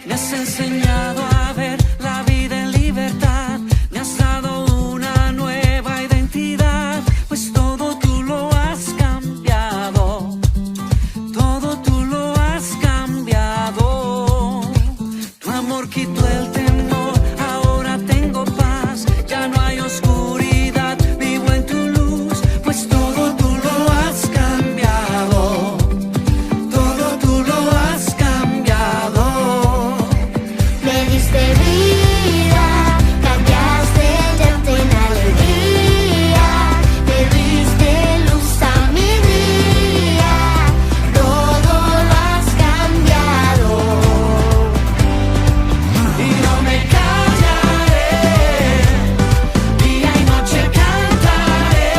Me has enseñado a ver la vida en libertad, me has dado una nueva identidad, pues todo tú lo has cambiado, todo tú lo has cambiado. Tu amor quitó el temor, ahora tengo paz, ya no hay oscuridad, vivo en tu luz, pues todo tú lo has cambiado, todo tú lo has cambiado. Me diste vida, cambiaste el llanto en alegría, me diste luz a mi día, todo lo has cambiado. Y no me callaré, día y noche cantaré,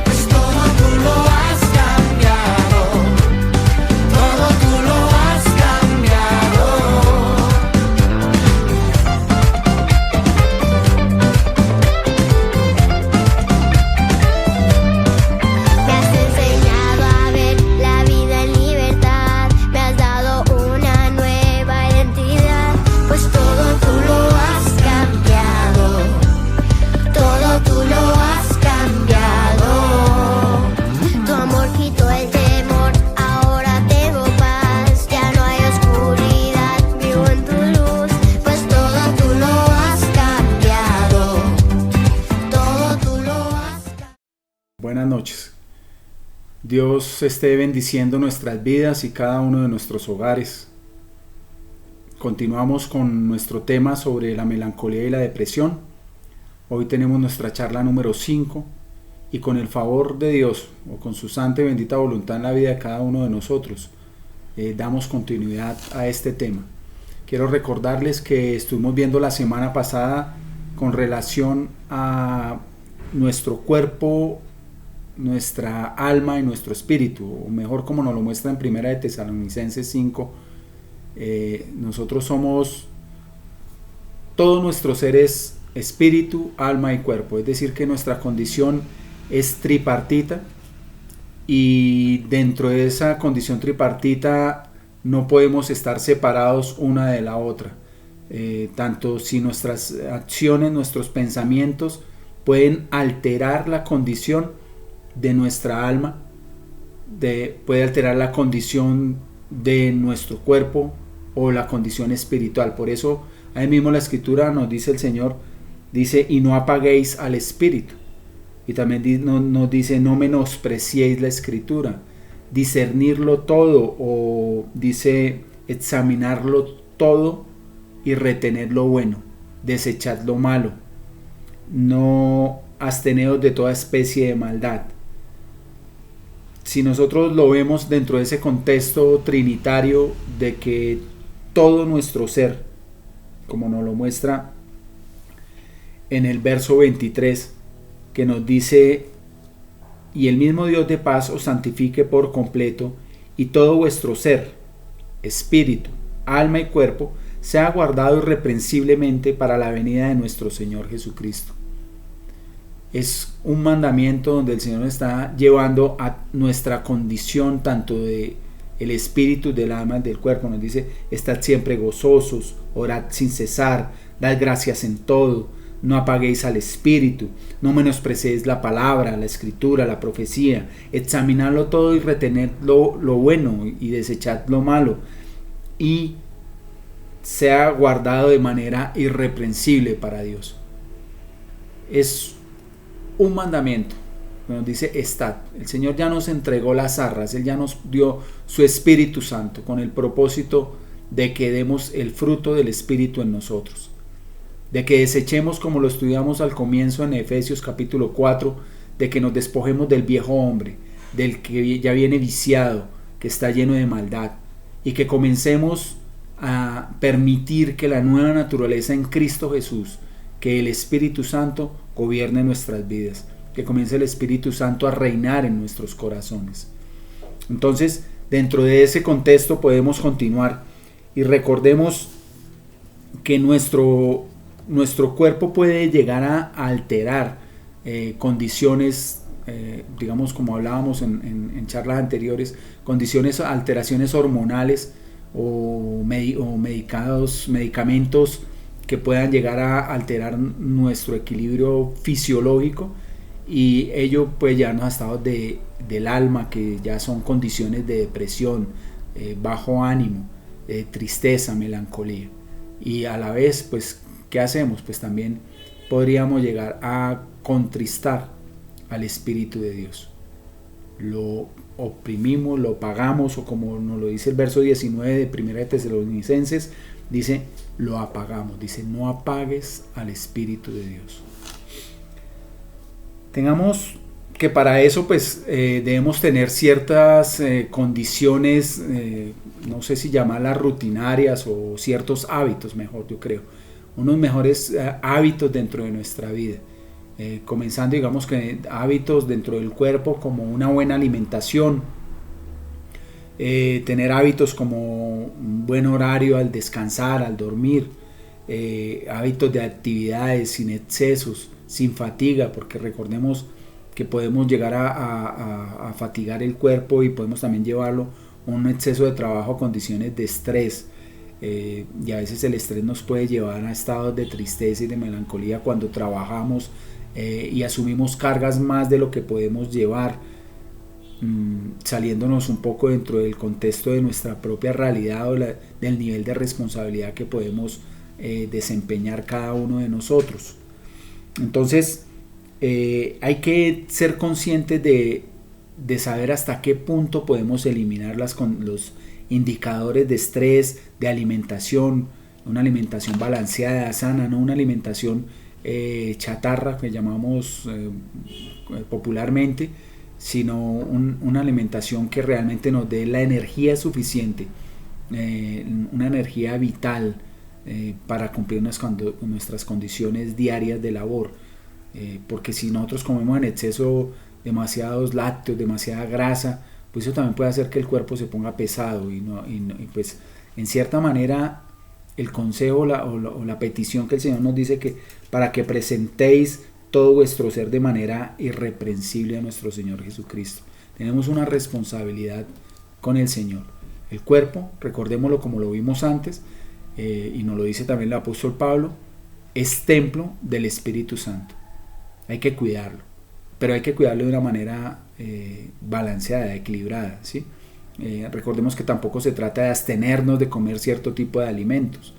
pues todo tú lo has cambiado, todo tú lo has cambiado. Me has enseñado a ver la vida en libertad, me has dado una nueva identidad, pues todo tú lo has cambiado, todo tú lo has cambiado. Tu amor quitó el temor, ahora tengo paz, ya no hay oscuridad, vivo en tu luz, pues todo tú lo has cambiado, todo tú lo has cambiado. Buenas noches. Dios esté bendiciendo nuestras vidas y cada uno de nuestros hogares. Continuamos con nuestro tema sobre la melancolía y la depresión. Hoy tenemos nuestra charla número 5 y con el favor de Dios o con su santa y bendita voluntad en la vida de cada uno de nosotros damos continuidad a este tema. Quiero recordarles que estuvimos viendo la semana pasada con relación a nuestro cuerpo, nuestra alma y nuestro espíritu, o mejor como nos lo muestra en Primera de Tesalonicenses 5, nosotros somos, todo nuestro ser es espíritu, alma y cuerpo, es decir que nuestra condición es tripartita y dentro de esa condición tripartita no podemos estar separados una de la otra, tanto si nuestras acciones, nuestros pensamientos pueden alterar la condición de nuestra alma, puede alterar la condición de nuestro cuerpo o la condición espiritual. Por eso ahí mismo la escritura nos dice, el Señor dice, y no apaguéis al espíritu, y también nos dice, no menospreciéis la escritura, discernirlo todo, o dice, examinarlo todo y retener lo bueno, desechad lo malo, no absteneos de toda especie de maldad. Si nosotros lo vemos dentro de ese contexto trinitario de que todo nuestro ser, como nos lo muestra en el verso 23, que nos dice, y el mismo Dios de paz os santifique por completo, y todo vuestro ser, espíritu, alma y cuerpo, sea guardado irreprensiblemente para la venida de nuestro Señor Jesucristo. Es un mandamiento donde el Señor está llevando a nuestra condición tanto de el espíritu, del alma y del cuerpo. Nos dice, estad siempre gozosos, orad sin cesar, dad gracias en todo, no apaguéis al espíritu, no menospreciéis la palabra, la escritura, la profecía, examinadlo todo y retened lo bueno y desechad lo malo, y sea guardado de manera irreprensible para Dios. Es un mandamiento, nos dice estad. El Señor ya nos entregó las arras, Él ya nos dio su Espíritu Santo con el propósito de que demos el fruto del Espíritu en nosotros, de que desechemos, como lo estudiamos al comienzo en Efesios capítulo 4, de que nos despojemos del viejo hombre, del que ya viene viciado, que está lleno de maldad, y que comencemos a permitir que la nueva naturaleza en Cristo Jesús, que el Espíritu Santo gobierne nuestras vidas, que comience el Espíritu Santo a reinar en nuestros corazones. Entonces, dentro de ese contexto podemos continuar y recordemos que nuestro cuerpo puede llegar a alterar condiciones digamos como hablábamos en charlas anteriores, condiciones, alteraciones hormonales o medicamentos que puedan llegar a alterar nuestro equilibrio fisiológico, y ello puede llevarnos a estados del alma que ya son condiciones de depresión, bajo ánimo, tristeza, melancolía. Y a la vez, pues, ¿qué hacemos? Pues también podríamos llegar a contristar al Espíritu de Dios. Lo oprimimos, lo apagamos, o como nos lo dice el verso 19 de 1 de Tesalonicenses, dice, lo apagamos, dice, no apagues al Espíritu de Dios. Tengamos que para eso pues debemos tener ciertas condiciones, no sé si llamarlas rutinarias o ciertos hábitos, mejor yo creo, unos mejores hábitos dentro de nuestra vida. Comenzando, digamos, que hábitos dentro del cuerpo como una buena alimentación, tener hábitos como un buen horario al descansar, al dormir, hábitos de actividades sin excesos, sin fatiga, porque recordemos que podemos llegar a fatigar el cuerpo y podemos también llevarlo a un exceso de trabajo, condiciones de estrés, y a veces el estrés nos puede llevar a estados de tristeza y de melancolía cuando trabajamos y asumimos cargas más de lo que podemos llevar, saliéndonos un poco dentro del contexto de nuestra propia realidad o del nivel de responsabilidad que podemos desempeñar cada uno de nosotros. Entonces hay que ser conscientes de saber hasta qué punto podemos eliminar los indicadores de estrés, de alimentación, una alimentación balanceada, sana, no una alimentación chatarra que llamamos popularmente, sino una alimentación que realmente nos dé la energía suficiente, una energía vital para cumplir nuestras condiciones diarias de labor, porque si nosotros comemos en exceso demasiados lácteos, demasiada grasa, pues eso también puede hacer que el cuerpo se ponga pesado y pues en cierta manera el consejo o la petición que el Señor nos dice, que para que presentéis todo vuestro ser de manera irreprensible a nuestro Señor Jesucristo. Tenemos una responsabilidad con el Señor. El cuerpo, recordémoslo como lo vimos antes, y nos lo dice también el apóstol Pablo, es templo del Espíritu Santo. Hay que cuidarlo, pero hay que cuidarlo de una manera balanceada, equilibrada, ¿sí? Recordemos que tampoco se trata de abstenernos de comer cierto tipo de alimentos.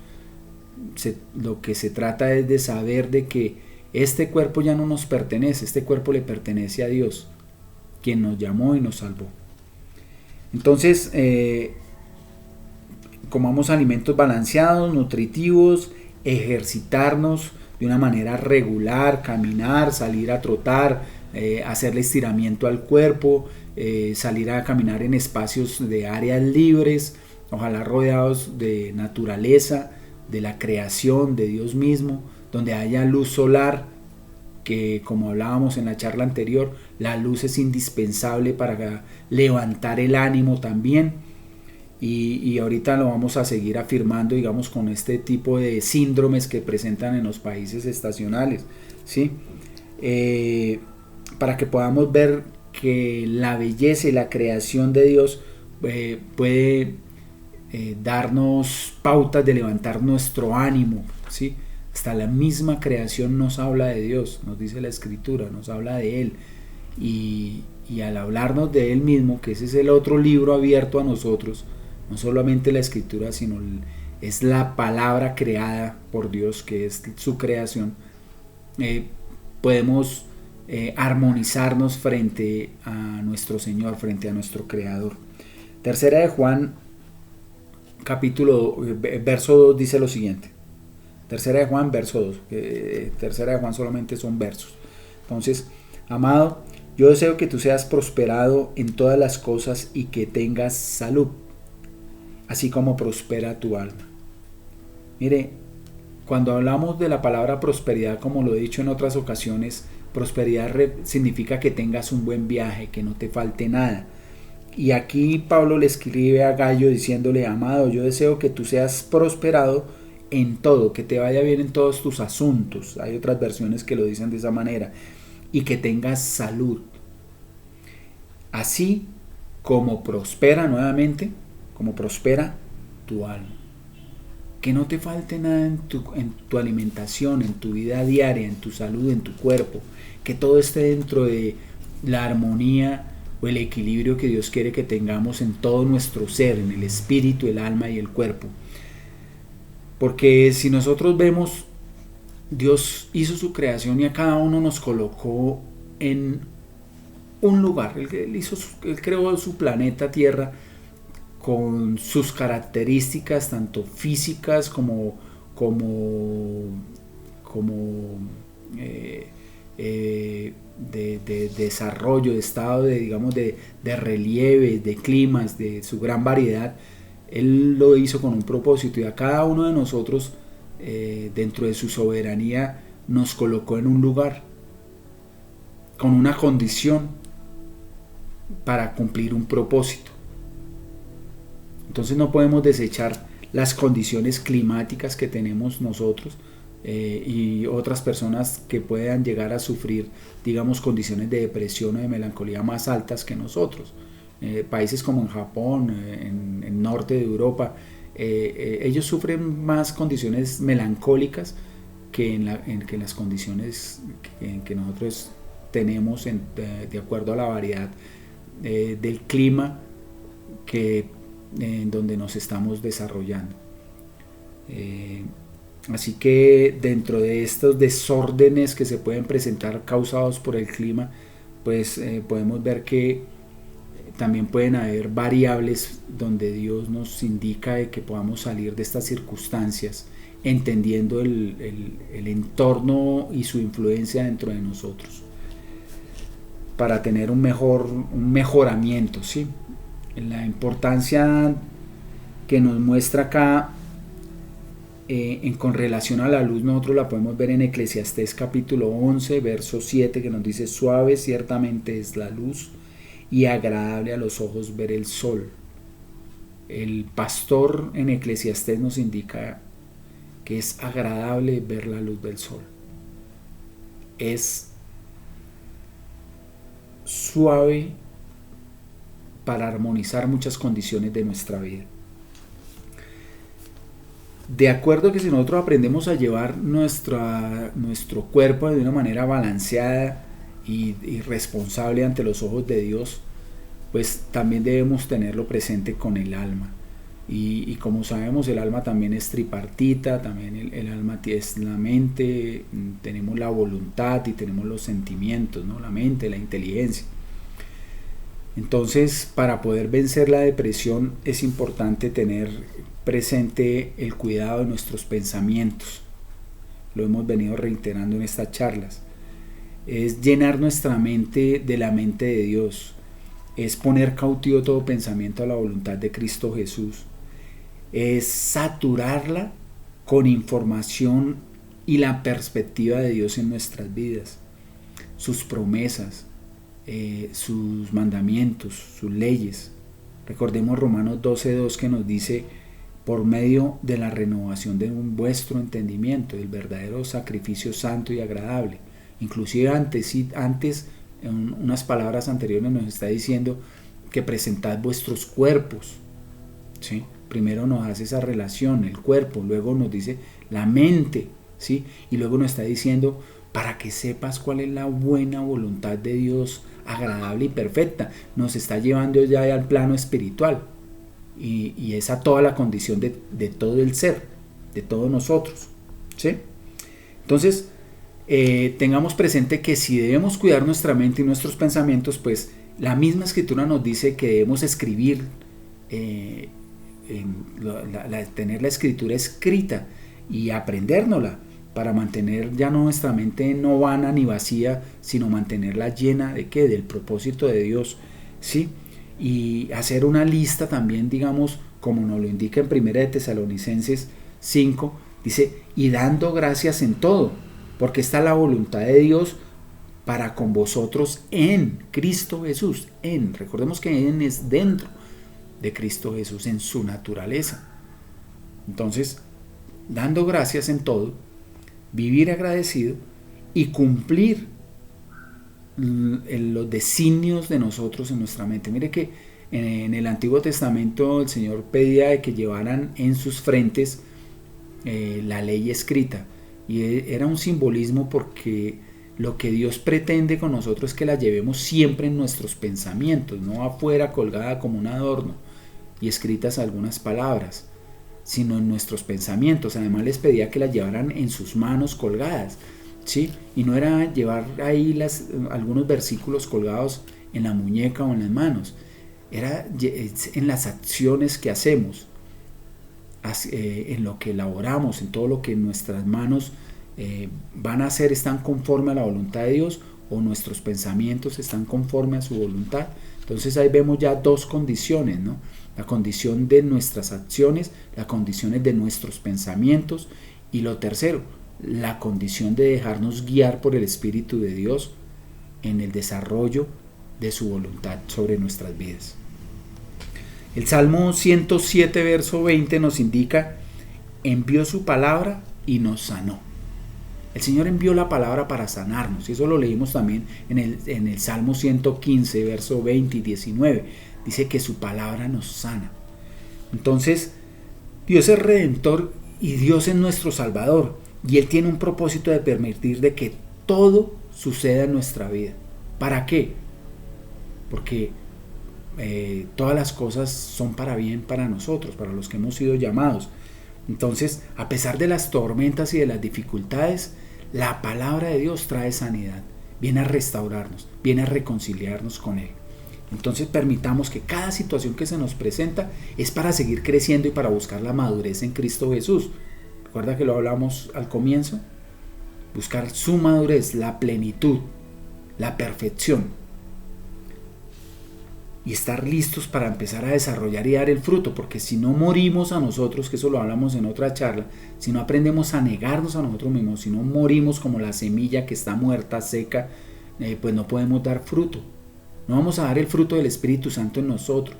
Lo que se trata es de saber de que este cuerpo ya no nos pertenece, este cuerpo le pertenece a Dios, quien nos llamó y nos salvó. Entonces, comamos alimentos balanceados, nutritivos, ejercitarnos de una manera regular, caminar, salir a trotar, hacerle estiramiento al cuerpo, salir a caminar en espacios de áreas libres, ojalá rodeados de naturaleza, de la creación, de Dios mismo, donde haya luz solar, que como hablábamos en la charla anterior, la luz es indispensable para levantar el ánimo también, y ahorita lo vamos a seguir afirmando, digamos, con este tipo de síndromes que presentan en los países estacionales, ¿sí? Para que podamos ver que la belleza y la creación de Dios puede darnos pautas de levantar nuestro ánimo, ¿sí? Hasta la misma creación nos habla de Dios, nos dice la Escritura, nos habla de Él, y al hablarnos de Él mismo, que ese es el otro libro abierto a nosotros, no solamente la Escritura, sino es la palabra creada por Dios, que es su creación, podemos armonizarnos frente a nuestro Señor, frente a nuestro Creador. Tercera de Juan, verso 2 dice lo siguiente. Tercera de Juan, verso 2. Tercera de Juan solamente son versos. Entonces, amado, yo deseo que tú seas prosperado en todas las cosas y que tengas salud, así como prospera tu alma. Mire, cuando hablamos de la palabra prosperidad, como lo he dicho en otras ocasiones, prosperidad significa que tengas un buen viaje, que no te falte nada. Y aquí Pablo le escribe a Gallo diciéndole, amado, yo deseo que tú seas prosperado en todo, que te vaya bien en todos tus asuntos. Hay otras versiones que lo dicen de esa manera. Y que tengas salud. así como prospera nuevamente, como prospera tu alma. Que no te falte nada en tu alimentación, en tu vida diaria, en tu salud, en tu cuerpo. Que todo esté dentro de la armonía o el equilibrio que Dios quiere que tengamos en todo nuestro ser, en el espíritu, el alma y el cuerpo. Porque si nosotros vemos, Dios hizo su creación y a cada uno nos colocó en un lugar. Él creó su planeta Tierra con sus características tanto físicas como de desarrollo, de estado de relieve, de climas, de su gran variedad. Él lo hizo con un propósito, y a cada uno de nosotros dentro de su soberanía nos colocó en un lugar con una condición para cumplir un propósito. Entonces no podemos desechar las condiciones climáticas que tenemos nosotros y otras personas que puedan llegar a sufrir, digamos, condiciones de depresión o de melancolía más altas que nosotros. Países como en Japón, en el norte de Europa, ellos sufren más condiciones melancólicas que en las condiciones que nosotros tenemos de acuerdo a la variedad del clima en donde nos estamos desarrollando. Así que dentro de estos desórdenes que se pueden presentar causados por el clima, pues podemos ver que también pueden haber variables donde Dios nos indica de que podamos salir de estas circunstancias, entendiendo el entorno y su influencia dentro de nosotros, para tener un mejoramiento, ¿sí? La importancia que nos muestra acá con relación a la luz, nosotros la podemos ver en Eclesiastés capítulo 11, verso 7, que nos dice: suave ciertamente es la luz y agradable a los ojos ver el sol. El pastor en Eclesiastés nos indica que es agradable ver la luz del sol. Es suave para armonizar muchas condiciones de nuestra vida. De acuerdo que si nosotros aprendemos a llevar nuestro cuerpo de una manera balanceada y responsable ante los ojos de Dios, pues también debemos tenerlo presente con el alma. Y como sabemos, el alma también es tripartita, también el alma es la mente, tenemos la voluntad y tenemos los sentimientos, ¿no? La mente, la inteligencia. Entonces, para poder vencer la depresión es importante tener presente el cuidado de nuestros pensamientos. Lo hemos venido reiterando en estas charlas. Es llenar nuestra mente de la mente de Dios. Es poner cautivo todo pensamiento a la voluntad de Cristo Jesús. Es saturarla con información y la perspectiva de Dios en nuestras vidas. Sus promesas, sus mandamientos, sus leyes. Recordemos Romanos 12:2, que nos dice: por medio de la renovación de vuestro entendimiento, del verdadero sacrificio santo y agradable. Inclusive antes en unas palabras anteriores nos está diciendo que presentad vuestros cuerpos, ¿sí? Primero nos hace esa relación, el cuerpo, luego nos dice la mente, ¿sí? Y luego nos está diciendo para que sepas cuál es la buena voluntad de Dios, agradable y perfecta. Nos está llevando ya al plano espiritual, y es a toda la condición de todo el ser, de todos nosotros, ¿sí? Entonces, tengamos presente que si debemos cuidar nuestra mente y nuestros pensamientos, pues la misma escritura nos dice que debemos escribir, tener la escritura escrita y aprendérnosla, para mantener ya nuestra mente no vana ni vacía, sino mantenerla llena de ¿qué? Del propósito de Dios, ¿sí? Y hacer una lista también, digamos, como nos lo indica en 1 de Tesalonicenses 5, dice: y dando gracias en todo, porque está la voluntad de Dios para con vosotros en Cristo Jesús. Recordemos que en es dentro de Cristo Jesús, en su naturaleza. Entonces, dando gracias en todo, vivir agradecido y cumplir los designios de nosotros en nuestra mente. Mire que en el Antiguo Testamento el Señor pedía de que llevaran en sus frentes la ley escrita, y era un simbolismo porque lo que Dios pretende con nosotros es que la llevemos siempre en nuestros pensamientos, no afuera colgada como un adorno y escritas algunas palabras, sino en nuestros pensamientos. Además les pedía que las llevaran en sus manos colgadas, ¿sí? Y no era llevar ahí algunos versículos colgados en la muñeca o en las manos, era en las acciones que hacemos, en lo que elaboramos, en todo lo que nuestras manos van a hacer, están conforme a la voluntad de Dios, o nuestros pensamientos están conforme a su voluntad. Entonces ahí vemos ya dos condiciones, ¿no? La condición de nuestras acciones, las condiciones de nuestros pensamientos, y lo tercero, la condición de dejarnos guiar por el Espíritu de Dios en el desarrollo de su voluntad sobre nuestras vidas. El Salmo 107, verso 20 nos indica: envió su palabra y nos sanó. El Señor envió la palabra para sanarnos, y eso lo leímos también en el Salmo 115, verso 20 y 19. Dice que su palabra nos sana. Entonces, Dios es redentor y Dios es nuestro Salvador, y Él tiene un propósito de permitir de que todo suceda en nuestra vida. ¿Para qué? Porque todas las cosas son para bien para nosotros, para los que hemos sido llamados. Entonces, a pesar de las tormentas y de las dificultades, la palabra de Dios trae sanidad, viene a restaurarnos, viene a reconciliarnos con Él. Entonces permitamos que cada situación que se nos presenta es para seguir creciendo y para buscar la madurez en Cristo Jesús. ¿Recuerda que lo hablamos al comienzo? Buscar su madurez, la plenitud, la perfección, y estar listos para empezar a desarrollar y dar el fruto, porque si no morimos a nosotros, que eso lo hablamos en otra charla, si no aprendemos a negarnos a nosotros mismos, si no morimos como la semilla que está muerta, seca, pues no podemos dar fruto. No vamos a dar el fruto del Espíritu Santo en nosotros.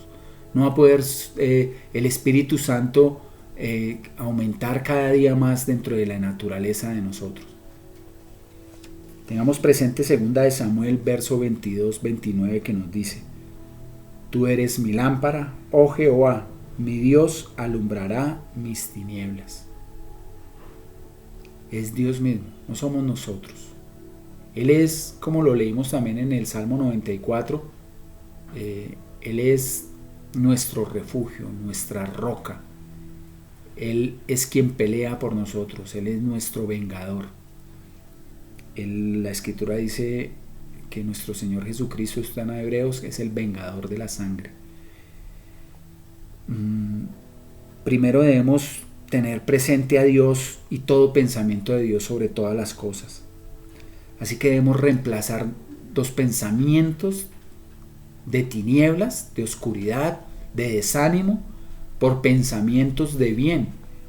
No va a poder el Espíritu Santo aumentar cada día más dentro de la naturaleza de nosotros. Tengamos presente 2 Samuel, verso 22-29, que nos dice: tú eres mi lámpara, oh Jehová, mi Dios alumbrará mis tinieblas. Es Dios mismo, no somos nosotros. Él es, como lo leímos también en el Salmo 94, Él es nuestro refugio, nuestra roca. Él es quien pelea por nosotros, Él es nuestro vengador. La Escritura dice que nuestro Señor Jesucristo, está en Hebreos, es el vengador de la sangre. Primero debemos tener presente a Dios y todo pensamiento de Dios sobre todas las cosas. Así que debemos reemplazar los pensamientos de tinieblas, de oscuridad, de desánimo, por pensamientos de bien,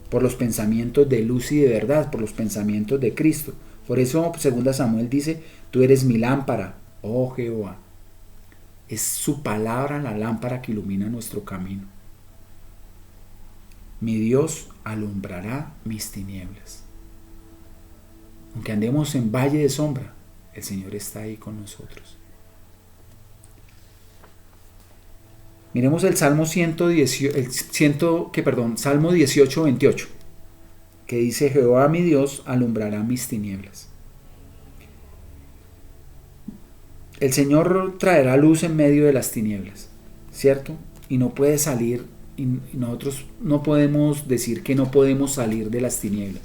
por los pensamientos de luz y de verdad, por los pensamientos de Cristo. Por eso 2 Samuel dice: tú eres mi lámpara, oh Jehová. Es su palabra la lámpara que ilumina nuestro camino. Mi Dios alumbrará mis tinieblas. Aunque andemos en valle de sombra, el Señor está ahí con nosotros. Miremos el Salmo 18, 28, que dice: Jehová mi Dios alumbrará mis tinieblas. El Señor traerá luz en medio de las tinieblas, ¿cierto? Y no puede salir, y nosotros no podemos decir que no podemos salir de las tinieblas.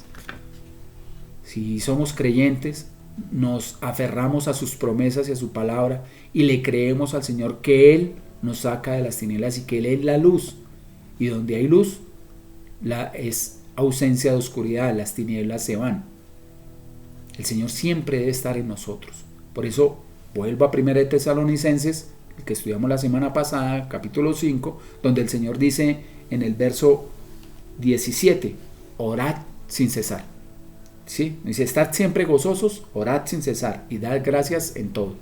Si somos creyentes, nos aferramos a sus promesas y a su palabra y le creemos al Señor que Él nos saca de las tinieblas y que Él es la luz. Y donde hay luz, es ausencia de oscuridad, las tinieblas se van. El Señor siempre debe estar en nosotros. Por eso vuelvo a 1 Tesalonicenses, el que estudiamos la semana pasada, capítulo 5, donde el Señor dice en el verso 17: orad sin cesar. ¿Sí? Dice: estad siempre gozosos, orad sin cesar y dad gracias en todo.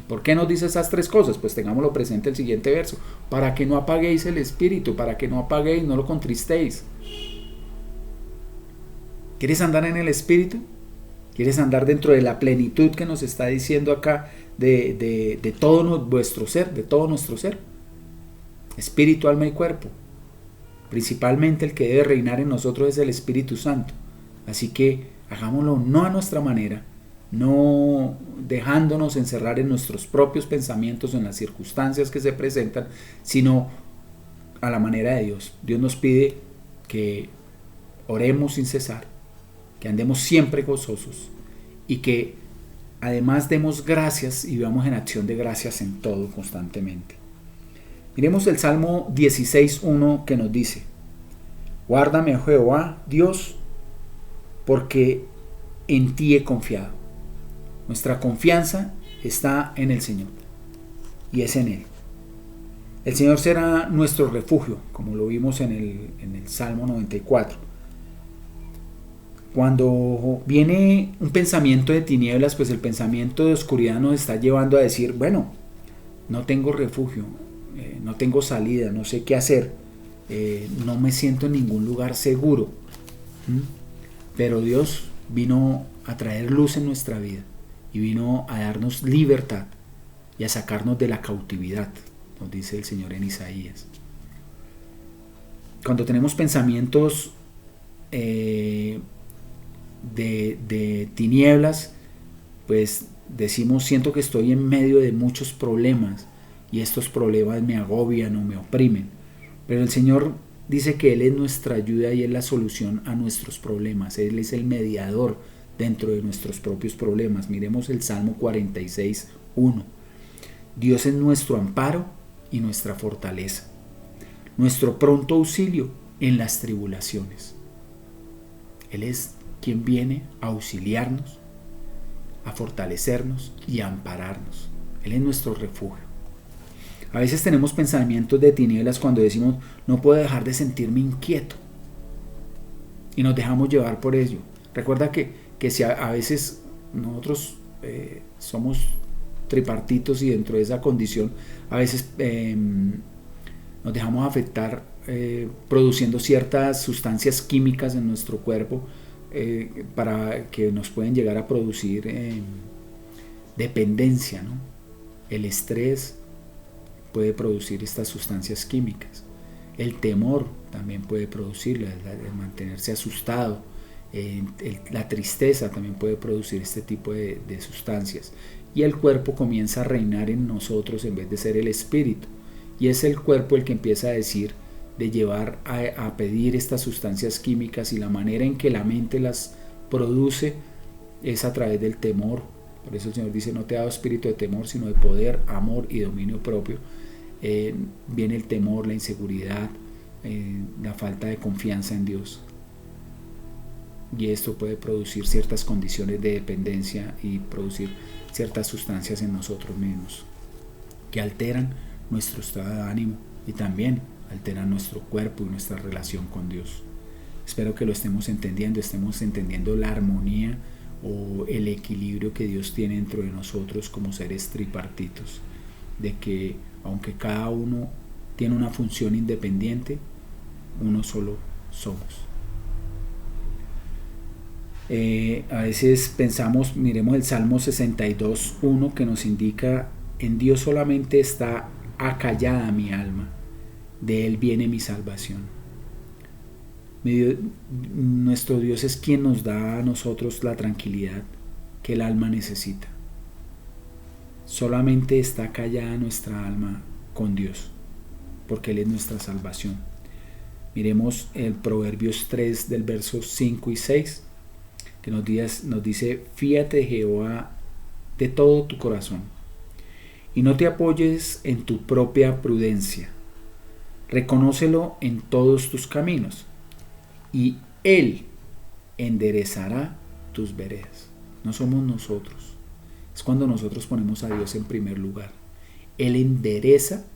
¿Por qué nos dice esas tres cosas? Pues tengámoslo presente el siguiente verso: para que no apaguéis el espíritu, para que no apaguéis, no lo contristéis. ¿Quieres andar en el espíritu? ¿Quieres andar dentro de la plenitud que nos está diciendo acá de todo vuestro ser, de todo nuestro ser? Espíritu, alma y cuerpo. Principalmente el que debe reinar en nosotros es el Espíritu Santo. Así que hagámoslo no a nuestra manera, no dejándonos encerrar en nuestros propios pensamientos o en las circunstancias que se presentan, sino a la manera de Dios. Dios nos pide que oremos sin cesar, que andemos siempre gozosos y que además demos gracias y vivamos en acción de gracias en todo constantemente. Miremos el Salmo 16:1 que nos dice: guárdame, oh Jehová, Dios, porque en ti he confiado. Nuestra confianza está en el Señor y es en Él. El Señor será nuestro refugio, como lo vimos en el Salmo 94. Cuando viene un pensamiento de tinieblas, pues el pensamiento de oscuridad nos está llevando a decir, bueno, no tengo refugio, no tengo salida, no sé qué hacer, no me siento en ningún lugar seguro. Pero Dios vino a traer luz en nuestra vida y vino a darnos libertad y a sacarnos de la cautividad, nos dice el Señor en Isaías. Cuando tenemos pensamientos de tinieblas, pues decimos, siento que estoy en medio de muchos problemas y estos problemas me agobian o me oprimen. Pero el Señor dice que Él es nuestra ayuda y es la solución a nuestros problemas. Él es el mediador dentro de nuestros propios problemas. Miremos el Salmo 46:1. Dios es nuestro amparo y nuestra fortaleza, nuestro pronto auxilio en las tribulaciones. Él es quien viene a auxiliarnos, a fortalecernos y a ampararnos. Él es nuestro refugio. A veces tenemos pensamientos de tinieblas cuando decimos, no puedo dejar de sentirme inquieto, y nos dejamos llevar por ello. Recuerda que si a veces nosotros somos tripartitos y dentro de esa condición a veces nos dejamos afectar produciendo ciertas sustancias químicas en nuestro cuerpo para que nos pueden llegar a producir dependencia, ¿no? El estrés puede producir estas sustancias químicas. El temor también puede producirla, el mantenerse asustado. La tristeza también puede producir este tipo de sustancias. Y el cuerpo comienza a reinar en nosotros en vez de ser el espíritu. Y es el cuerpo el que empieza a decir, de llevar a pedir estas sustancias químicas, y la manera en que la mente las produce es a través del temor. Por eso el Señor dice, no te ha dado espíritu de temor, sino de poder, amor y dominio propio. Viene el temor, la inseguridad, la falta de confianza en Dios. Y esto puede producir ciertas condiciones de dependencia y producir ciertas sustancias en nosotros mismos que alteran nuestro estado de ánimo y también alteran nuestro cuerpo y nuestra relación con Dios. Espero que lo estemos entendiendo la armonía o el equilibrio que Dios tiene dentro de nosotros como seres tripartitos, de que aunque cada uno tiene una función independiente, uno solo somos. A veces pensamos, miremos el Salmo 62:1 que nos indica, en Dios solamente está acallada mi alma, de Él viene mi salvación. Nuestro Dios es quien nos da a nosotros la tranquilidad que el alma necesita. Solamente está callada nuestra alma con Dios, porque Él es nuestra salvación. Miremos el Proverbios 3 del versos 5 y 6, que nos dice, fíate de Jehová de todo tu corazón, y no te apoyes en tu propia prudencia. Reconócelo en todos tus caminos, y Él enderezará tus veredas. No somos nosotros. Es cuando nosotros ponemos a Dios en primer lugar. Él endereza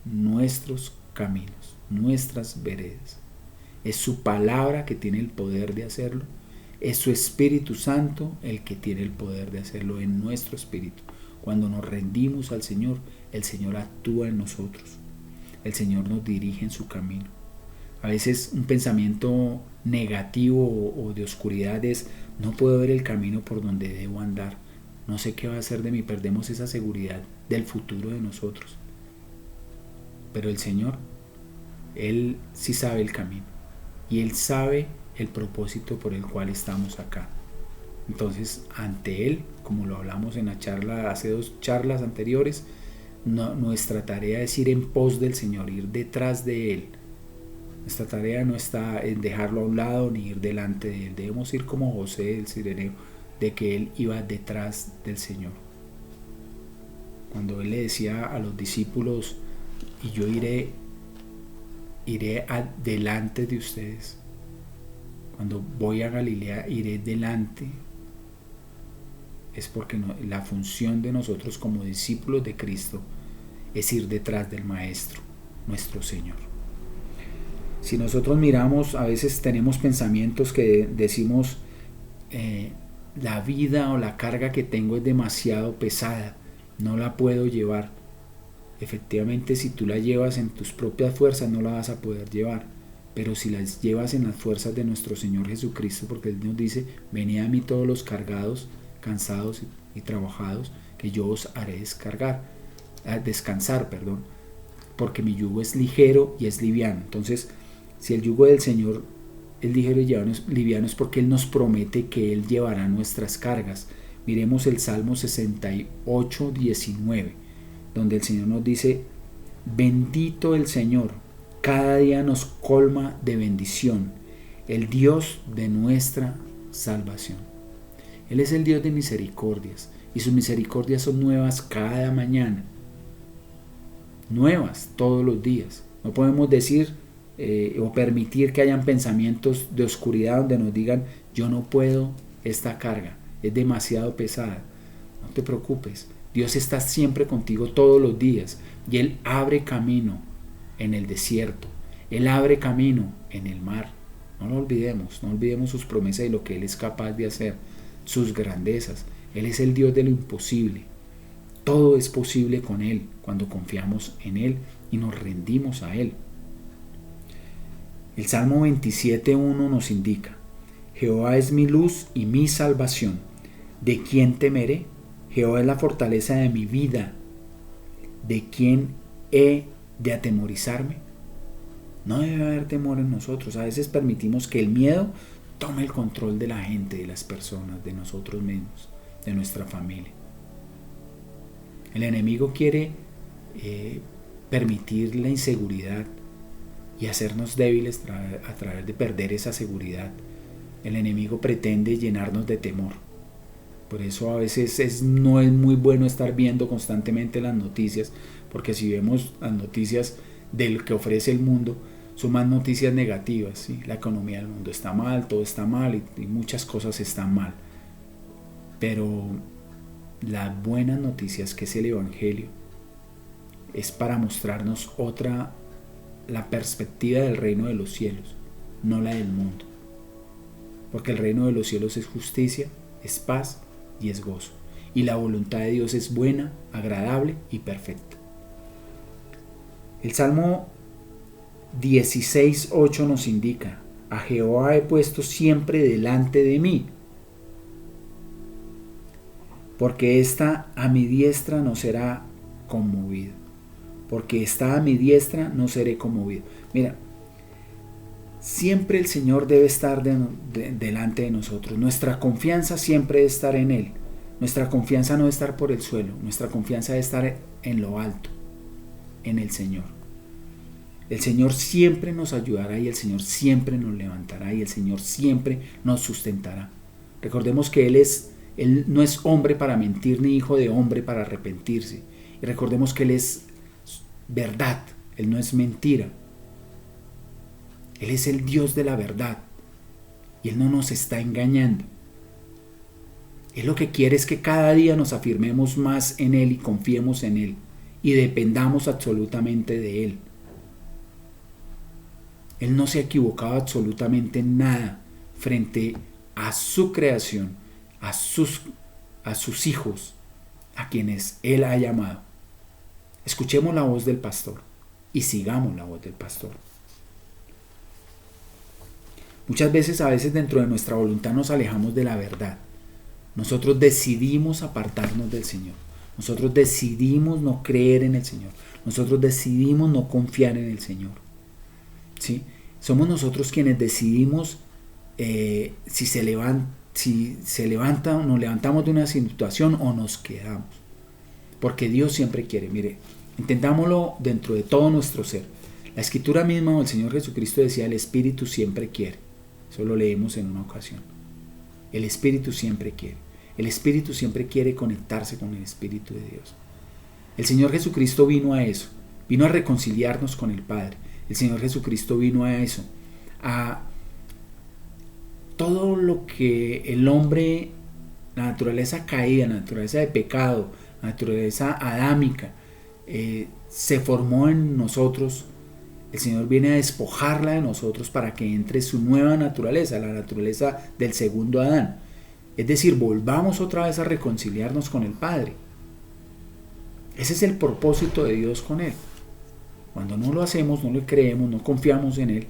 nuestros caminos, nuestras veredas. Es su palabra que tiene el poder de hacerlo. Es su Espíritu Santo el que tiene el poder de hacerlo en nuestro espíritu. Cuando nos rendimos al Señor, el Señor actúa en nosotros. El Señor nos dirige en su camino. A veces un pensamiento negativo o de oscuridad es, No puedo ver el camino por donde debo andar. No sé qué va a hacer de mí. Perdemos esa seguridad del futuro de nosotros. Pero el Señor, Él sí sabe el camino. Y Él sabe el propósito por el cual estamos acá. Entonces, ante Él, como lo hablamos en la charla, hace 2 charlas anteriores, nuestra tarea es ir en pos del Señor, ir detrás de Él. Nuestra tarea no está en dejarlo a un lado ni ir delante de Él. Debemos ir como José el Cireneo, de que Él iba detrás del Señor. Cuando Él le decía a los discípulos, y yo iré delante de ustedes. Cuando voy a Galilea, iré delante. Es porque la función de nosotros como discípulos de Cristo es ir detrás del Maestro, nuestro Señor. Si nosotros miramos, a veces tenemos pensamientos que decimos, la vida o la carga que tengo es demasiado pesada, no la puedo llevar. Efectivamente, si tú la llevas en tus propias fuerzas, no la vas a poder llevar. Pero si las llevas en las fuerzas de nuestro Señor Jesucristo, porque Él nos dice, venid a mí todos los cargados, cansados y trabajados, que yo os haré descansar, porque mi yugo es ligero y es liviano. Entonces, si el yugo del Señor es ligero y liviano, es porque Él nos promete que Él llevará nuestras cargas. Miremos el Salmo 68, 19, donde el Señor nos dice, bendito el Señor, cada día nos colma de bendición, el Dios de nuestra salvación. Él es el Dios de misericordias, y sus misericordias son nuevas cada mañana, nuevas todos los días. No podemos decir o permitir que hayan pensamientos de oscuridad donde nos digan, yo no puedo esta carga, es demasiado pesada. No te preocupes, Dios está siempre contigo todos los días, y Él abre camino en el desierto, Él abre camino en el mar. No lo olvidemos, no olvidemos sus promesas y lo que Él es capaz de hacer, sus grandezas. Él es el Dios de lo imposible. Todo es posible con Él cuando confiamos en Él y nos rendimos a Él. El Salmo 27.1 nos indica, Jehová es mi luz y mi salvación. ¿De quién temeré? Jehová es la fortaleza de mi vida. ¿De quién he de atemorizarme? No debe haber temor en nosotros. A veces permitimos que el miedo tome el control de la gente, de las personas, de nosotros mismos, de nuestra familia. El enemigo quiere permitir la inseguridad y hacernos débiles a través de perder esa seguridad. El enemigo pretende llenarnos de temor. Por eso a veces no es muy bueno estar viendo constantemente las noticias, porque si vemos las noticias del que ofrece el mundo, son más noticias negativas, ¿sí? La economía del mundo está mal, todo está mal y muchas cosas están mal. Pero la buena noticia es que es el Evangelio, es para mostrarnos la perspectiva del reino de los cielos, no la del mundo. Porque el reino de los cielos es justicia, es paz y es gozo. Y la voluntad de Dios es buena, agradable y perfecta. El Salmo 16.8 nos indica, a Jehová he puesto siempre delante de mí, porque está a mi diestra no será conmovido. Porque está a mi diestra no seré conmovido. Mira, siempre el Señor debe estar delante de nosotros. Nuestra confianza siempre debe estar en Él. Nuestra confianza no debe estar por el suelo. Nuestra confianza debe estar en lo alto, en el Señor. El Señor siempre nos ayudará y el Señor siempre nos levantará y el Señor siempre nos sustentará. Recordemos que Él no es hombre para mentir ni hijo de hombre para arrepentirse. Y recordemos que Él es verdad, Él no es mentira. Él es el Dios de la verdad y Él no nos está engañando. Él lo que quiere es que cada día nos afirmemos más en Él y confiemos en Él y dependamos absolutamente de Él. Él no se ha equivocado absolutamente en nada frente a su creación, a sus hijos, a quienes Él ha llamado. Escuchemos la voz del pastor y sigamos la voz del pastor. Muchas veces, a veces dentro de nuestra voluntad nos alejamos de la verdad. Nosotros decidimos apartarnos del Señor. Nosotros decidimos no creer en el Señor. Nosotros decidimos no confiar en el Señor. ¿Sí? Somos nosotros quienes decidimos si se levanta o nos levantamos de una situación o nos quedamos. Porque Dios siempre quiere. Mire, intentámoslo dentro de todo nuestro ser. La Escritura misma, o el Señor Jesucristo decía, el Espíritu siempre quiere. Eso lo leímos en una ocasión. El Espíritu siempre quiere. El Espíritu siempre quiere conectarse con el Espíritu de Dios. El Señor Jesucristo vino a eso. Vino a reconciliarnos con el Padre. El Señor Jesucristo vino a eso. A todo lo que el hombre, la naturaleza caída, la naturaleza de pecado, la naturaleza adámica, se formó en nosotros. El Señor viene a despojarla de nosotros para que entre su nueva naturaleza, la naturaleza del segundo Adán. Es decir, volvamos otra vez a reconciliarnos con el Padre. Ese es el propósito de Dios con Él. Cuando no lo hacemos, no le creemos, no confiamos en Él,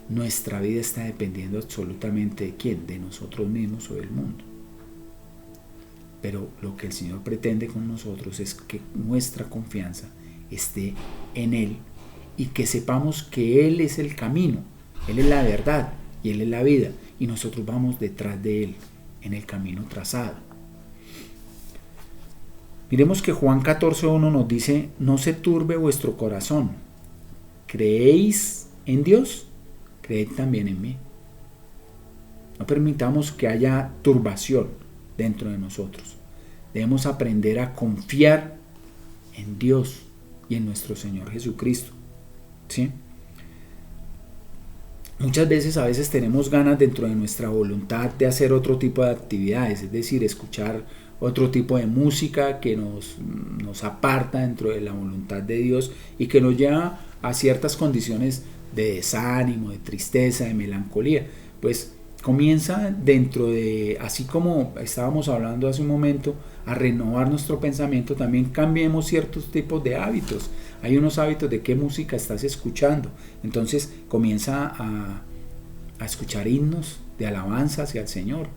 nuestra vida está dependiendo absolutamente de quién, de nosotros mismos o del mundo. Pero lo que el Señor pretende con nosotros es que nuestra confianza esté en Él y que sepamos que Él es el camino, Él es la verdad y Él es la vida, y nosotros vamos detrás de Él en el camino trazado. Miremos que Juan 14:1 nos dice: no se turbe vuestro corazón, ¿creéis en Dios? Creed también en mí. No permitamos que haya turbación dentro de nosotros. Debemos aprender a confiar en Dios y en nuestro Señor Jesucristo. ¿Sí? Muchas veces, a veces tenemos ganas dentro de nuestra voluntad de hacer otro tipo de actividades, es decir, escuchar otro tipo de música que nos aparta dentro de la voluntad de Dios y que nos lleva a ciertas condiciones de desánimo, de tristeza, de melancolía. Pues comienza dentro de, así como estábamos hablando hace un momento, a renovar nuestro pensamiento. También cambiemos ciertos tipos de hábitos. Hay unos hábitos de qué música estás escuchando. Entonces comienza a escuchar himnos de alabanza hacia el Señor,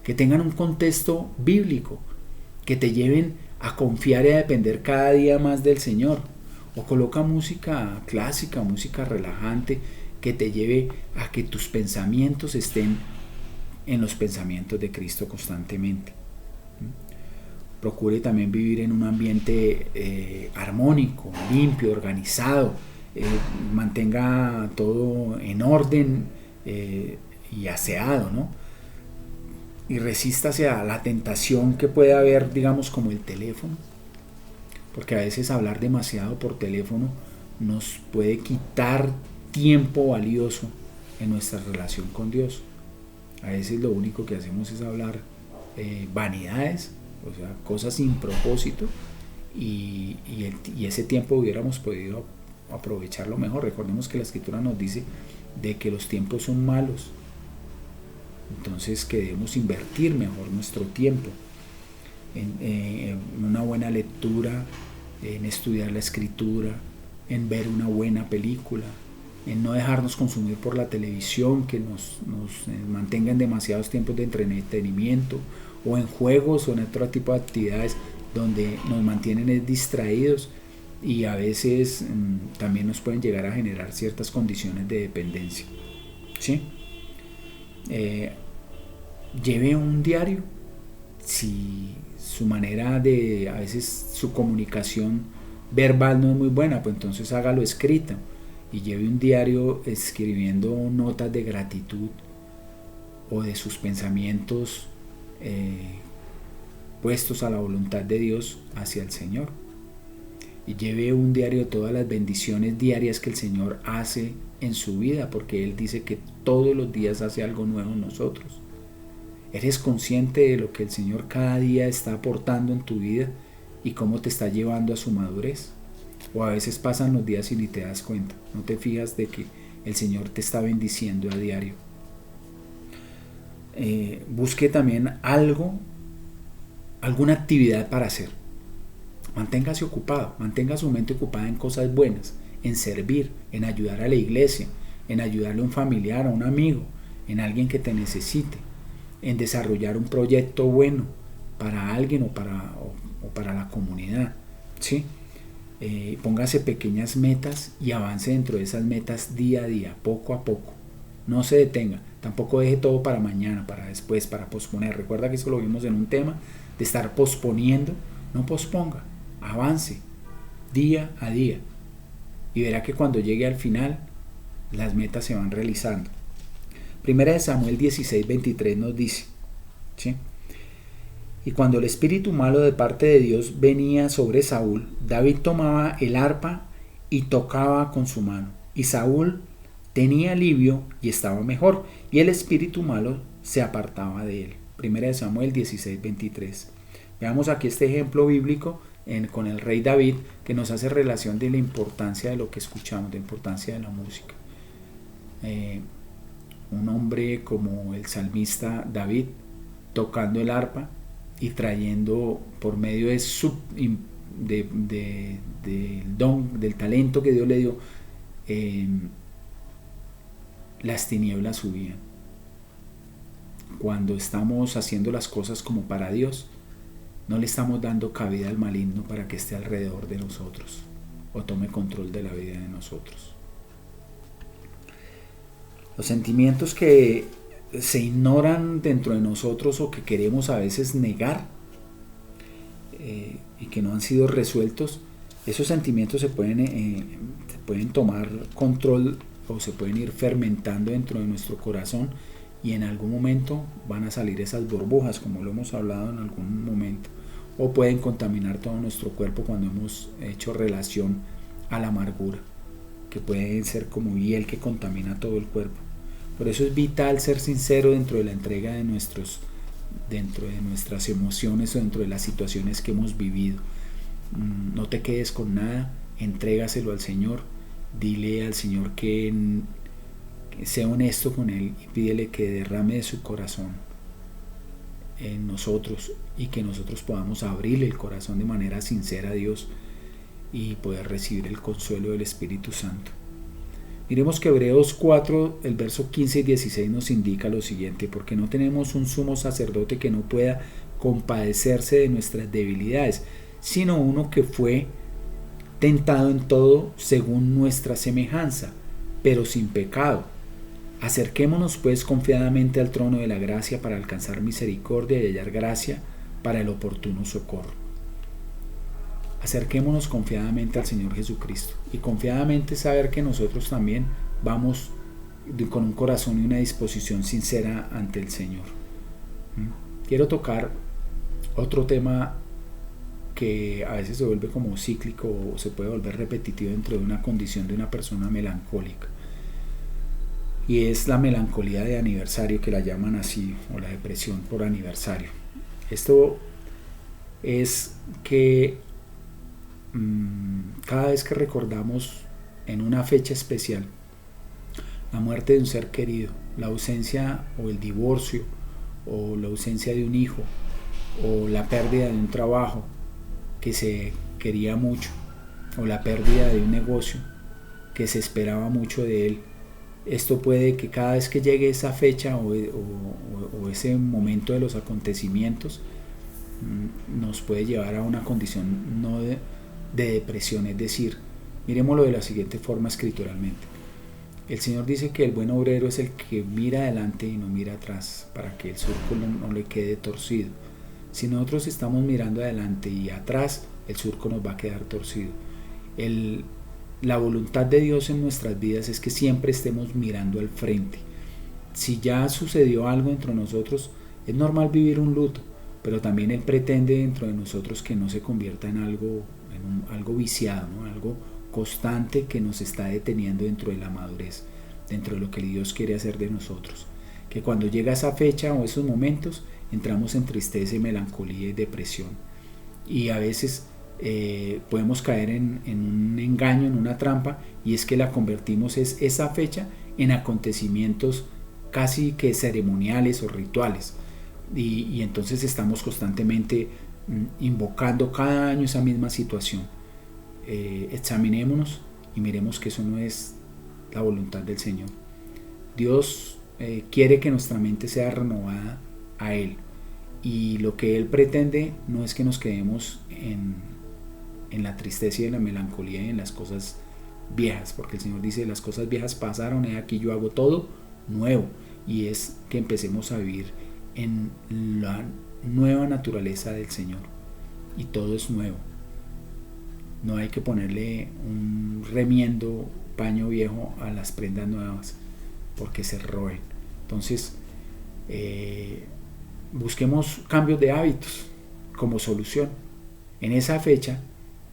que tengan un contexto bíblico, que te lleven a confiar y a depender cada día más del Señor. O coloca música clásica, música relajante, que te lleve a que tus pensamientos estén en los pensamientos de Cristo constantemente. Procure también vivir en un ambiente armónico, limpio, organizado, mantenga todo en orden y aseado, ¿no? Y resístase a la tentación que puede haber, digamos, como el teléfono, porque a veces hablar demasiado por teléfono nos puede quitar tiempo valioso en nuestra relación con Dios. A veces lo único que hacemos es hablar vanidades, o sea, cosas sin propósito, y ese tiempo hubiéramos podido aprovecharlo mejor. Recordemos que la Escritura nos dice de que los tiempos son malos, entonces que debemos invertir mejor nuestro tiempo en una buena lectura, en estudiar la Escritura, en ver una buena película, en no dejarnos consumir por la televisión que nos mantenga en demasiados tiempos de entretenimiento, o en juegos o en otro tipo de actividades donde nos mantienen distraídos y a veces también nos pueden llegar a generar ciertas condiciones de dependencia. ¿Sí? Lleve un diario. Si su manera de, a veces su comunicación verbal no es muy buena, pues entonces hágalo escrita y lleve un diario escribiendo notas de gratitud o de sus pensamientos puestos a la voluntad de Dios hacia el Señor, y lleve un diario de todas las bendiciones diarias que el Señor hace en su vida, porque Él dice que todos los días hace algo nuevo en nosotros. ¿Eres consciente de lo que el Señor cada día está aportando en tu vida y cómo te está llevando a su madurez? O a veces pasan los días y ni te das cuenta, no te fijas de que el Señor te está bendiciendo a diario. Busque también alguna actividad para hacer. Manténgase ocupado, mantenga su mente ocupada en cosas buenas, en servir, en ayudar a la iglesia, en ayudarle a un familiar, a un amigo, en alguien que te necesite, en desarrollar un proyecto bueno para alguien o para la comunidad, ¿sí? Póngase pequeñas metas y avance dentro de esas metas día a día, poco a poco. No se detenga, tampoco deje todo para mañana, para después, para posponer. Recuerda que eso lo vimos en un tema de estar posponiendo. No posponga, avance día a día y verá que cuando llegue al final las metas se van realizando. Primera de Samuel 16:23 nos dice, ¿sí? Y cuando el espíritu malo de parte de Dios venía sobre Saúl, David tomaba el arpa y tocaba con su mano, y Saúl tenía alivio y estaba mejor, y el espíritu malo se apartaba de él. Primera de Samuel 16:23. Veamos aquí este ejemplo bíblico con el rey David, que nos hace relación de la importancia de lo que escuchamos, de la importancia de la música. Un hombre como el salmista David, tocando el arpa y trayendo por medio del don, del talento que Dios le dio, las tinieblas subían. Cuando estamos haciendo las cosas como para Dios, no le estamos dando cabida al maligno para que esté alrededor de nosotros o tome control de la vida de nosotros. Los sentimientos que se ignoran dentro de nosotros o que queremos a veces negar y que no han sido resueltos, esos sentimientos se pueden tomar control o se pueden ir fermentando dentro de nuestro corazón, y en algún momento van a salir esas burbujas, como lo hemos hablado en algún momento, o pueden contaminar todo nuestro cuerpo cuando hemos hecho relación a la amargura, que puede ser como hiel que contamina todo el cuerpo. Por eso es vital ser sincero dentro de la entrega dentro de nuestras emociones o dentro de las situaciones que hemos vivido. No te quedes con nada, entrégaselo al Señor, dile al Señor que sea honesto con Él y pídele que derrame de su corazón en nosotros y que nosotros podamos abrirle el corazón de manera sincera a Dios y poder recibir el consuelo del Espíritu Santo. Miremos que Hebreos 4, el verso 15 y 16 nos indica lo siguiente: porque no tenemos un sumo sacerdote que no pueda compadecerse de nuestras debilidades, sino uno que fue tentado en todo según nuestra semejanza, pero sin pecado. Acerquémonos pues confiadamente al trono de la gracia para alcanzar misericordia y hallar gracia para el oportuno socorro. Acerquémonos confiadamente al Señor Jesucristo y confiadamente saber que nosotros también vamos con un corazón y una disposición sincera ante el Señor. Quiero tocar otro tema que a veces se vuelve como cíclico o se puede volver repetitivo dentro de una condición de una persona melancólica, y es la melancolía de aniversario, que la llaman así, o la depresión por aniversario. Esto es que cada vez que recordamos en una fecha especial la muerte de un ser querido, la ausencia o el divorcio o la ausencia de un hijo o la pérdida de un trabajo que se quería mucho o la pérdida de un negocio que se esperaba mucho de él, esto puede que cada vez que llegue esa fecha o ese momento de los acontecimientos nos puede llevar a una condición no de depresión. Es decir, miremoslo de la siguiente forma escrituralmente. El Señor dice que el buen obrero es el que mira adelante y no mira atrás, para que el surco no le quede torcido. Si nosotros estamos mirando adelante y atrás, el surco nos va a quedar torcido. La voluntad de Dios en nuestras vidas es que siempre estemos mirando al frente. Si ya sucedió algo entre nosotros, es normal vivir un luto, pero también Él pretende dentro de nosotros que no se convierta en algo viciado, ¿no? Algo constante que nos está deteniendo dentro de la madurez, dentro de lo que Dios quiere hacer de nosotros. Que cuando llega esa fecha o esos momentos, entramos en tristeza y melancolía y depresión. Y a veces podemos caer en un engaño, en una trampa, y es que la convertimos esa fecha en acontecimientos casi que ceremoniales o rituales, y entonces estamos constantemente invocando cada año esa misma situación. Examinémonos y miremos que eso no es la voluntad del Señor. Dios quiere que nuestra mente sea renovada a Él. Y lo que Él pretende no es que nos quedemos en la tristeza y en la melancolía y en las cosas viejas, porque el Señor dice: las cosas viejas pasaron, he aquí yo hago todo nuevo. Y es que empecemos a vivir en la nueva naturaleza del Señor, y todo es nuevo. No hay que ponerle un remiendo, paño viejo a las prendas nuevas, porque se roben. Entonces busquemos cambios de hábitos como solución en esa fecha,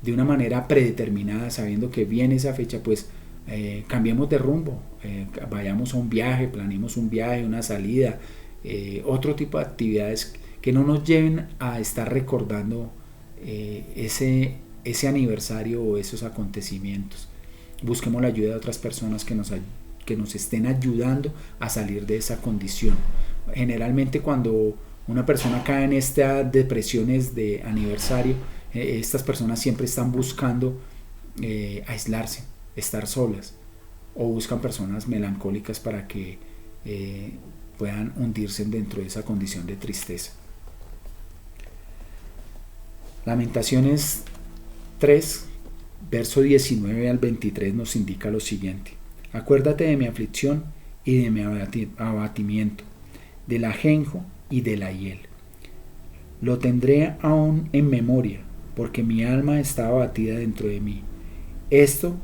de una manera predeterminada, sabiendo que viene esa fecha. Pues cambiemos de rumbo, vayamos a un viaje, planeemos un viaje, una salida, otro tipo de actividades que no nos lleven a estar recordando ese aniversario o esos acontecimientos. Busquemos la ayuda de otras personas que nos estén ayudando a salir de esa condición. Generalmente cuando una persona cae en estas depresiones de aniversario, estas personas siempre están buscando aislarse, estar solas, o buscan personas melancólicas para que puedan hundirse dentro de esa condición de tristeza. Lamentaciones 3, verso 19 al 23 nos indica lo siguiente: acuérdate de mi aflicción y de mi abatimiento, del ajenjo y de la hiel. Lo tendré aún en memoria, porque mi alma está abatida dentro de mí. Esto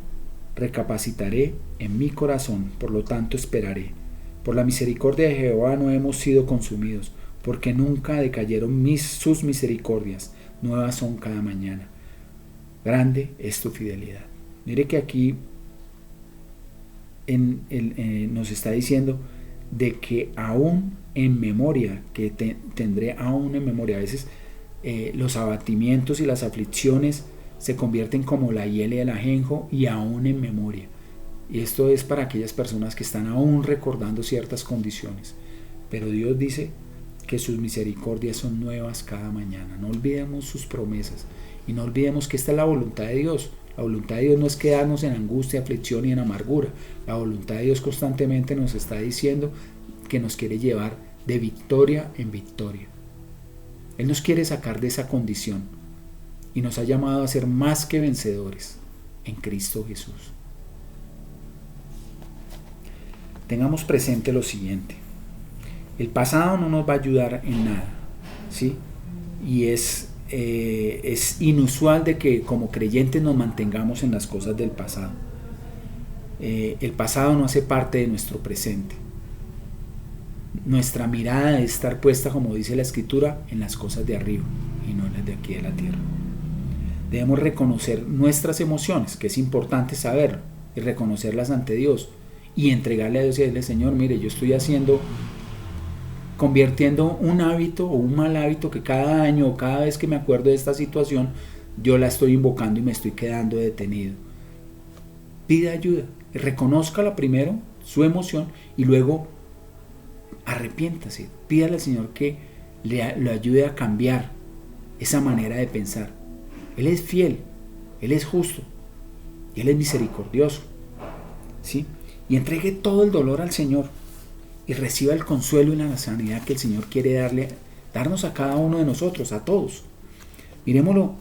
recapacitaré en mi corazón, por lo tanto esperaré. Por la misericordia de Jehová no hemos sido consumidos, porque nunca decayeron sus misericordias, nuevas son cada mañana. Grande es tu fidelidad. Mire que aquí nos está diciendo de que aún en memoria, que tendré aún en memoria. A veces los abatimientos y las aflicciones se convierten como la hiel y el ajenjo, y aún en memoria. Y esto es para aquellas personas que están aún recordando ciertas condiciones. Pero Dios dice que sus misericordias son nuevas cada mañana. No olvidemos sus promesas, y no olvidemos que esta es la voluntad de Dios. La voluntad de Dios no es quedarnos en angustia, aflicción y en amargura. La voluntad de Dios constantemente nos está diciendo que nos quiere llevar de victoria en victoria. Él nos quiere sacar de esa condición y nos ha llamado a ser más que vencedores en Cristo Jesús. Tengamos presente lo siguiente: el pasado no nos va a ayudar en nada, ¿sí? Y es inusual de que como creyentes nos mantengamos en las cosas del pasado. El pasado no hace parte de nuestro presente. Nuestra mirada debe estar puesta, como dice la Escritura, en las cosas de arriba y no en las de aquí de la tierra. Debemos reconocer nuestras emociones, que es importante saberlo, y reconocerlas ante Dios, y entregarle a Dios y decirle: Señor, mire, yo estoy convirtiendo un hábito o un mal hábito que cada año o cada vez que me acuerdo de esta situación, yo la estoy invocando y me estoy quedando detenido. Pida ayuda, reconózcala primero, su emoción, y luego arrepiéntase, pídale al Señor que le ayude a cambiar esa manera de pensar. Él es fiel, Él es justo y Él es misericordioso, ¿sí? Y entregue todo el dolor al Señor y reciba el consuelo y la sanidad que el Señor quiere darnos a cada uno de nosotros, a todos. Miremoslo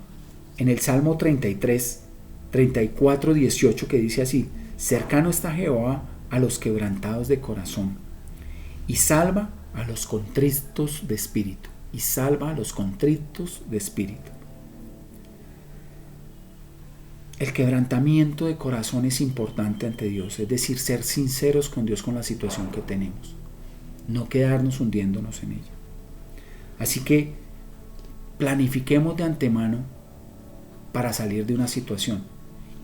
en el Salmo 33, 34, 18, que dice así: cercano está Jehová a los quebrantados de corazón, y salva a los contritos de espíritu. Y salva a los contritos de espíritu. El quebrantamiento de corazón es importante ante Dios, es decir, ser sinceros con Dios con la situación que tenemos, no quedarnos hundiéndonos en ella. Así que planifiquemos de antemano para salir de una situación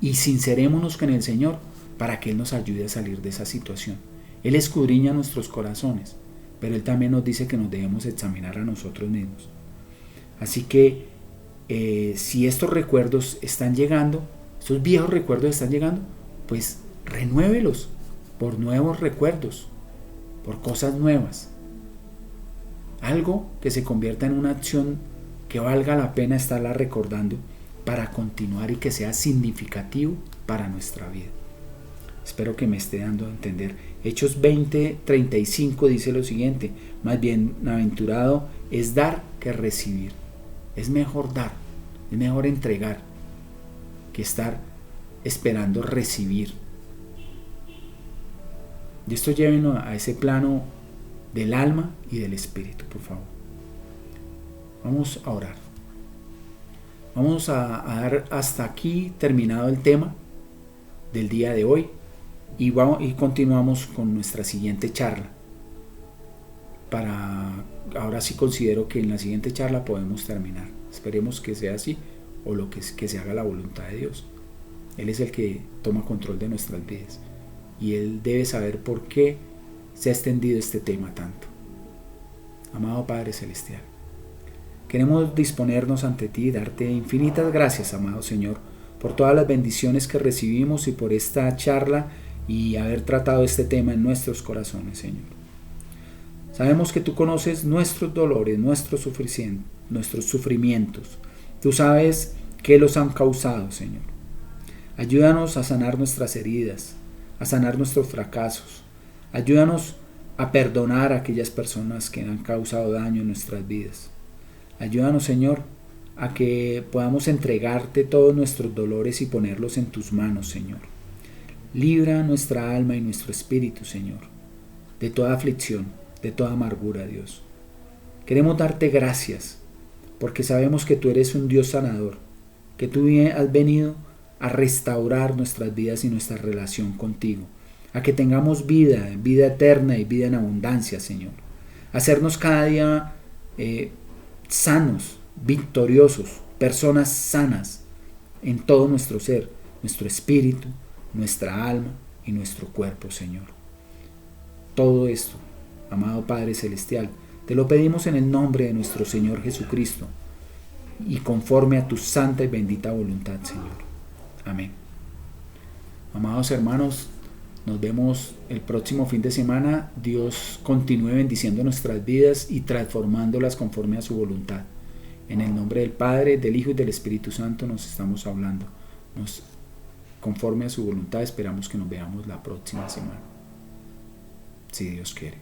y sincerémonos con el Señor para que Él nos ayude a salir de esa situación. Él escudriña nuestros corazones, pero Él también nos dice que nos debemos examinar a nosotros mismos. Así que si estos recuerdos están llegando, estos viejos recuerdos están llegando, pues renuévelos por nuevos recuerdos, por cosas nuevas. Algo que se convierta en una acción que valga la pena estarla recordando para continuar y que sea significativo para nuestra vida. Espero que me esté dando a entender. Hechos 20:35 dice lo siguiente: más bienaventurado es dar que recibir. Es mejor dar, es mejor entregar que estar esperando recibir. Y esto llévenlo a ese plano del alma y del espíritu, por favor. Vamos a orar. Vamos a dar hasta aquí terminado el tema del día de hoy y continuamos con nuestra siguiente charla. Ahora sí considero que en la siguiente charla podemos terminar. Esperemos que sea así, o que se haga la voluntad de Dios. Él es el que toma control de nuestras vidas y Él debe saber por qué se ha extendido este tema tanto. Amado Padre Celestial, queremos disponernos ante ti y darte infinitas gracias, amado Señor, por todas las bendiciones que recibimos y por esta charla y haber tratado este tema en nuestros corazones, Señor. Sabemos que tú conoces nuestros dolores, nuestros sufrimientos. Tú sabes qué los han causado, Señor. Ayúdanos a sanar nuestras heridas, a sanar nuestros fracasos. Ayúdanos a perdonar a aquellas personas que han causado daño en nuestras vidas. Ayúdanos, Señor, a que podamos entregarte todos nuestros dolores y ponerlos en tus manos, Señor. Libra nuestra alma y nuestro espíritu, Señor, de toda aflicción, de toda amargura, Dios. Queremos darte gracias, porque sabemos que tú eres un Dios sanador, que tú has venido a restaurar nuestras vidas y nuestra relación contigo, a que tengamos vida eterna y vida en abundancia, Señor. Hacernos cada día sanos, victoriosos, personas sanas en todo nuestro ser, nuestro espíritu, nuestra alma y nuestro cuerpo, Señor. Todo esto, amado Padre Celestial, te lo pedimos en el nombre de nuestro Señor Jesucristo y conforme a tu santa y bendita voluntad, Señor. Amén. Amados hermanos, nos vemos el próximo fin de semana. Dios continúe bendiciendo nuestras vidas y transformándolas conforme a su voluntad. En el nombre del Padre, del Hijo y del Espíritu Santo nos estamos hablando. Conforme a su voluntad esperamos que nos veamos la próxima semana, si Dios quiere.